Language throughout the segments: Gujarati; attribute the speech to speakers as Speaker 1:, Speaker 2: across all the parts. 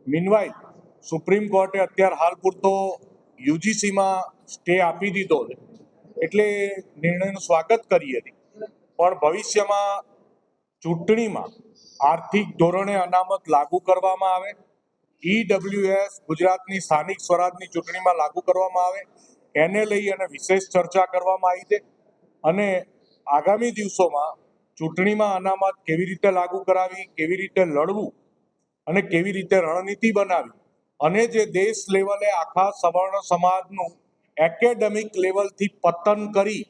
Speaker 1: મીનવાઇલ સુપ્રીમ કોર્ટે અત્યારે હાલ પૂરતો યુજીસીમાં સ્ટે આપી દીધો છે, એટલે નિર્ણયનું સ્વાગત કરીએ છીએ. પણ ભવિષ્યમાં ચૂંટણીમાં આર્થિક ધોરણે અનામત લાગુ કરવામાં આવે, ઈડબ્લ્યુએસ ગુજરાતની સ્થાનિક સ્વરાજની ચૂંટણીમાં લાગુ કરવામાં આવે, એને લઈ અને વિશેષ ચર્ચા કરવામાં આવી છે. અને આગામી દિવસોમાં ચૂંટણીમાં અનામત કેવી રીતે લાગુ કરાવી, કેવી રીતે લડવું અને કેવી રીતે રણનીતિ બનાવી અને જે દેશ લેવલે આખા સવર્ણ સમાજનું એકેડેમિક લેવલથી પતન કરી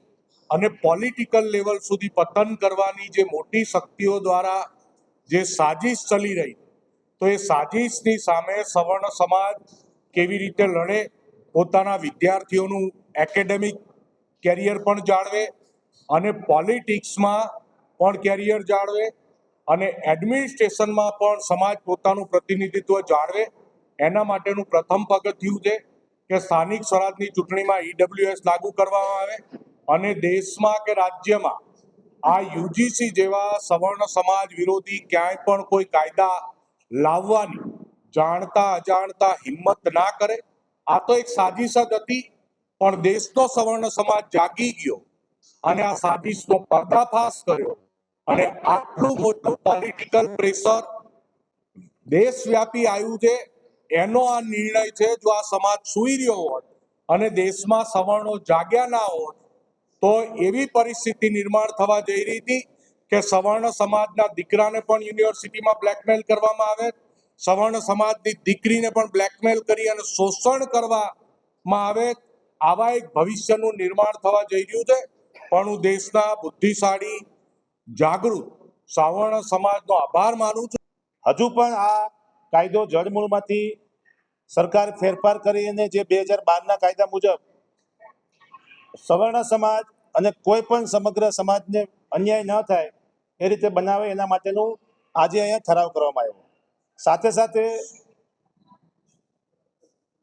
Speaker 1: અને પોલિટિકલ લેવલ સુધી પતન કરવાની જે મોટી શક્તિઓ દ્વારા જે સાજિશ ચલી રહી, તો એ સાજિશની સામે સવર્ણ સમાજ કેવી રીતે લડે, પોતાના વિદ્યાર્થીઓનું એકેડેમિક કેરિયર પણ જાળવે અને પોલિટિક્સમાં પણ કેરિયર જાળવે અને એડમિનિસ્ટ્રેશનમાં પણ સમાજ પોતાનું પ્રતિનિધિત્વ જાળવે, એના માટેનું પ્રથમ પગથિયું છે કે સ્થાનિક સ્વરાજની ચૂંટણીમાં ઈડબ્લ્યુએસ લાગુ કરવામાં આવે અને દેશમાં કે રાજ્યમાં આ યુજીસી જેવા સવર્ણ સમાજ વિરોધી ક્યાંય પણ કોઈ કાયદા લાવવાની જાણતા અજાણતા હિંમત ના કરે. આ તો એક સાજિશ જ હતી, પણ દેશનો સવર્ણ સમાજ જાગી ગયો અને આ સાજિશનો પર્દાફાશ કર્યો અને આટલું મોટું પોલિટિકલ પ્રેશર દેશવ્યાપી આવ્યું છે. એનો આ નિર્ણય છે. જો આ સમાજ સૂઈ રહ્યો હોત અને દેશમાં સવર્ણો જાગ્યા ના હોત તો એવી પરિસ્થિતિ નિર્માણ થવા જઈ રહી હતી કે સવર્ણ સમાજના દીકરાને પણ યુનિવર્સિટીમાં બ્લેકમેલ કરવામાં આવે, સવર્ણ સમાજની દીકરીને પણ બ્લેકમેલ કરી અને શોષણ કરવામાં આવે. આવા એક ભવિષ્યનું નિર્માણ થવા જઈ રહ્યું છે. પણ હું દેશના બુદ્ધિશાળી જાગૃત સવર્ણ સમાજનો આભાર માનું છું.
Speaker 2: હજુ પણ આ કાયદો જડમૂળમાંથી સરકાર ફેરફાર કરીને જે 2012ના કાયદા મુજબ સવર્ણ સમાજ અને કોઈ પણ સમગ્ર સમાજને અન્યાય ન થાય એ રીતે બનાવે, એના માટેનું આજે અહીંયા ઠરાવ કરવામાં આવ્યો. સાથે સાથે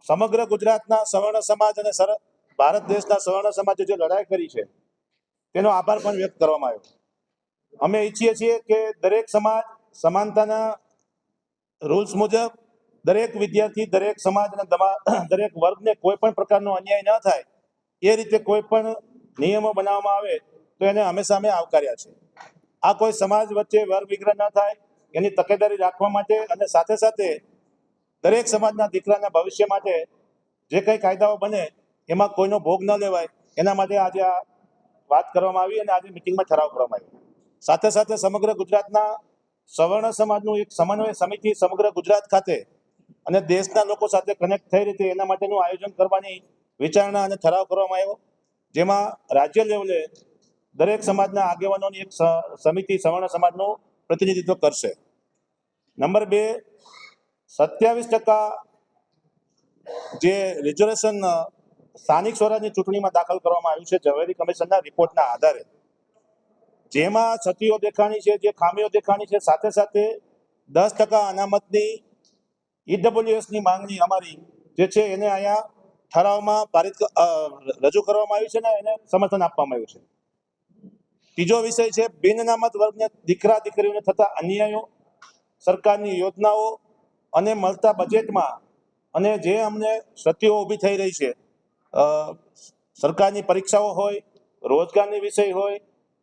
Speaker 2: સમગ્ર ગુજરાતના સવર્ણ સમાજ અને ભારત દેશના સવર્ણ સમાજે જે લડાઈ કરી છે તેનો આભાર પણ વ્યક્ત કરવામાં આવ્યો. અમે ઈચ્છીએ છીએ કે દરેક સમાજ સમાનતાના રૂલ્સ મુજબ દરેક વિદ્યાર્થી, દરેક સમાજ અને દરેક વર્ગને કોઈ પણ પ્રકારનો અન્યાય ન થાય એ રીતે કોઈ પણ નિયમો બનાવવામાં આવે તો એને હંમેશા અમે આવકાર્યા છે. આ કોઈ સમાજ વચ્ચે વર્ગ વિગ્રહ ન થાય એની તકેદારી રાખવા માટે અને સાથે સાથે દરેક સમાજના દીકરાના ભવિષ્ય માટે જે કંઈ કાયદાઓ બને એમાં કોઈનો ભોગ ન લેવાય એના માટે આજે આ વાત કરવામાં આવી અને આજે મિટિંગમાં ઠરાવ કરવામાં આવ્યો. સાથે સાથે સમગ્ર ગુજરાતના સવર્ણ સમાજનું એક સમન્વય સમિતિ સમગ્ર ગુજરાત ખાતે અને દેશના લોકો સાથે કનેક્ટ થઈ રીતે એના માટેનું આયોજન કરવાની વિચારણા અને ઠરાવ કરવામાં આવ્યો, જેમાં રાજ્ય લેવલે દરેક સમાજના આગેવાનોની એક સમિતિ સવર્ણ સમાજનું પ્રતિનિધિત્વ કરશે. નંબર 2, 27% જે રિઝર્વેશન સ્થાનિક સ્વરાજની ચૂંટણીમાં દાખલ કરવામાં આવ્યું છે ઝવેરી કમિશનના રિપોર્ટના આધારે, જેમાં ક્ષતિઓ દેખાણી છે, જે ખામીઓ દેખાણી છે, સાથે સાથે 10% અનામતની ઈડબ્લ્યુએસની માંગણી અમારી જે છે એને અહીંયા ઠરાવમાં રજૂ કરવામાં આવ્યું છે ને એને સમર્થન આપવામાં આવ્યું છે. ત્રીજો વિષય છે બિન અનામત વર્ગને દીકરા દીકરીઓને થતા અન્યાયો, સરકારની યોજનાઓ અને મળતા બજેટમાં અને જે અમને ક્ષતિઓ ઊભી થઈ રહી છે, સરકારની પરીક્ષાઓ હોય, રોજગારની વિષય હોય,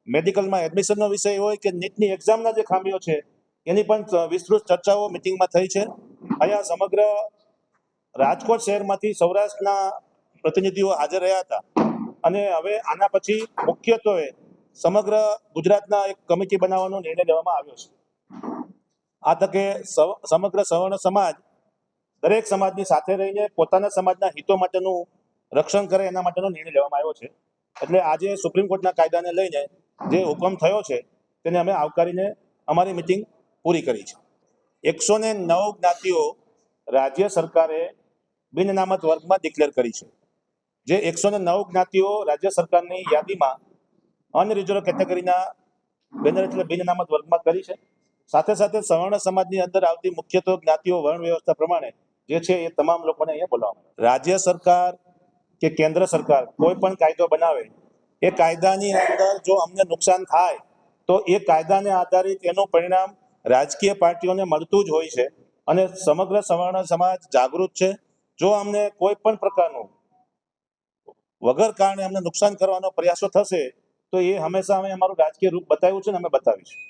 Speaker 2: મેડિકલમાં એડમિશનનો વિષય હોય કે નીટની એક્ઝામના જે ખામીઓ છે એની પણ વિસ્તૃત ચર્ચાઓ મિટિંગમાં થઈ છે. અહીંયા સમગ્ર રાજકોટ શહેરમાંથી સૌરાષ્ટ્રના પ્રતિનિધિઓ હાજર રહ્યા હતા અને હવે આના પછી મુખ્યત્વે સમગ્ર ગુજરાતના એક કમિટી બનાવવાનો નિર્ણય લેવામાં આવ્યો છે. આ તકે સમગ્ર સવર્ણ સમાજ દરેક સમાજની સાથે રહીને પોતાના સમાજના હિતો માટેનું રક્ષણ કરે એના માટેનો નિર્ણય લેવામાં આવ્યો છે. એટલે આજે સુપ્રીમ કોર્ટના કાયદાને લઈને જે હુકમ થયો છે તેને અમે આવકારીને અમારી મિટિંગ પૂરી કરી છે. 109 જ્ઞાતિઓ રાજ્ય સરકારે બિન અનામત વર્ગમાં ડિક્લેર કરી છે. જે 109 જ્ઞાતિઓ રાજ્ય સરકારની યાદીમાં અનરિઝર્વ કેટેગરીના બેનર એટલે બિન અનામત વર્ગમાં કરી છે. સાથે સાથે સવર્ણ સમાજની અંદર આવતી મુખ્યત્વે જ્ઞાતિઓ વર્ણ વ્યવસ્થા પ્રમાણે જે છે એ તમામ લોકોને અહીંયા બોલાવવામાં. રાજ્ય સરકાર કે કેન્દ્ર સરકાર કોઈ પણ કાયદો બનાવે એ કાયદાની અંદર જો અમને નુકસાન થાય તો એ કાયદાને આધારિત એનું પરિણામ રાજકીય પાર્ટીઓને મળતું જ હોય છે. અને સમગ્ર સવર્ણ સમાજ જાગૃત છે. જો અમને કોઈ પણ પ્રકારનું વગર કારણે અમને નુકસાન કરવાનો પ્રયાસો થશે તો એ હંમેશા અમે અમારું રાજકીય રૂપ બતાવ્યું છે ને અમે બતાવીશું.